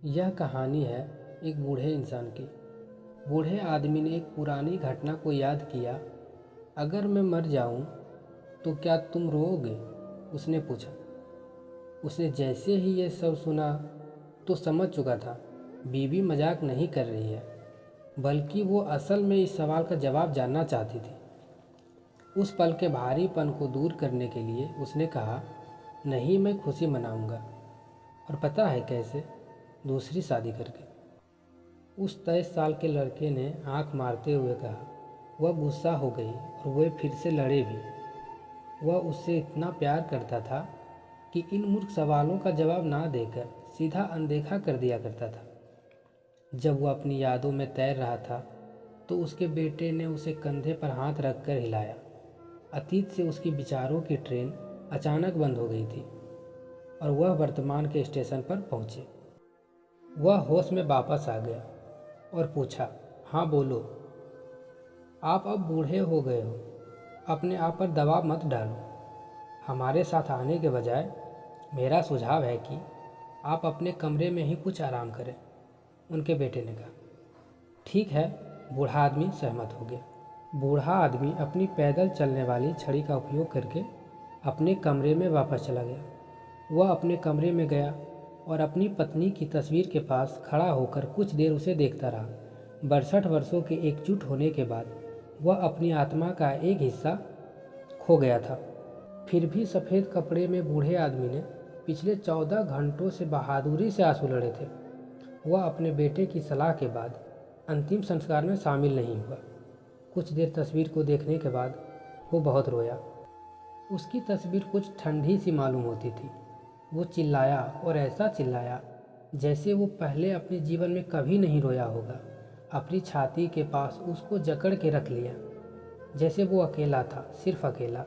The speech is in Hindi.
यह कहानी है एक बूढ़े इंसान की। बूढ़े आदमी ने एक पुरानी घटना को याद किया। अगर मैं मर जाऊं तो क्या तुम रोओगे? उसने पूछा। उसने जैसे ही ये सब सुना तो समझ चुका था बीवी मजाक नहीं कर रही है, बल्कि वो असल में इस सवाल का जवाब जानना चाहती थी। उस पल के भारीपन को दूर करने के लिए उसने कहा, नहीं, मैं खुशी मनाऊंगा। और पता है कैसे? दूसरी शादी करके। उस 23 साल के लड़के ने आंख मारते हुए कहा। वह गुस्सा हो गई और वे फिर से लड़े भी। वह उससे इतना प्यार करता था कि इन मूर्ख सवालों का जवाब ना देकर सीधा अनदेखा कर दिया करता था। जब वह अपनी यादों में तैर रहा था तो उसके बेटे ने उसे कंधे पर हाथ रखकर हिलाया। अतीत से उसकी विचारों की ट्रेन अचानक बंद हो गई थी और वह वर्तमान के स्टेशन पर पहुंचे। वह होश में वापस आ गया और पूछा, हाँ बोलो। आप अब बूढ़े हो गए हो, अपने आप पर दबाव मत डालो। हमारे साथ आने के बजाय मेरा सुझाव है कि आप अपने कमरे में ही कुछ आराम करें, उनके बेटे ने कहा। ठीक है, बूढ़ा आदमी सहमत हो गया। बूढ़ा आदमी अपनी पैदल चलने वाली छड़ी का उपयोग करके अपने कमरे में वापस चला गया। वह अपने कमरे में गया और अपनी पत्नी की तस्वीर के पास खड़ा होकर कुछ देर उसे देखता रहा। 62 वर्षों के एकजुट होने के बाद वह अपनी आत्मा का एक हिस्सा खो गया था। फिर भी सफ़ेद कपड़े में बूढ़े आदमी ने पिछले 14 घंटों से बहादुरी से आंसू लड़े थे। वह अपने बेटे की सलाह के बाद अंतिम संस्कार में शामिल नहीं हुआ। कुछ देर तस्वीर को देखने के बाद वो बहुत रोया। उसकी तस्वीर कुछ ठंडी सी मालूम होती थी। वो चिल्लाया और ऐसा चिल्लाया जैसे वो पहले अपने जीवन में कभी नहीं रोया होगा। अपनी छाती के पास उसको जकड़ के रख लिया, जैसे वो अकेला था, सिर्फ अकेला।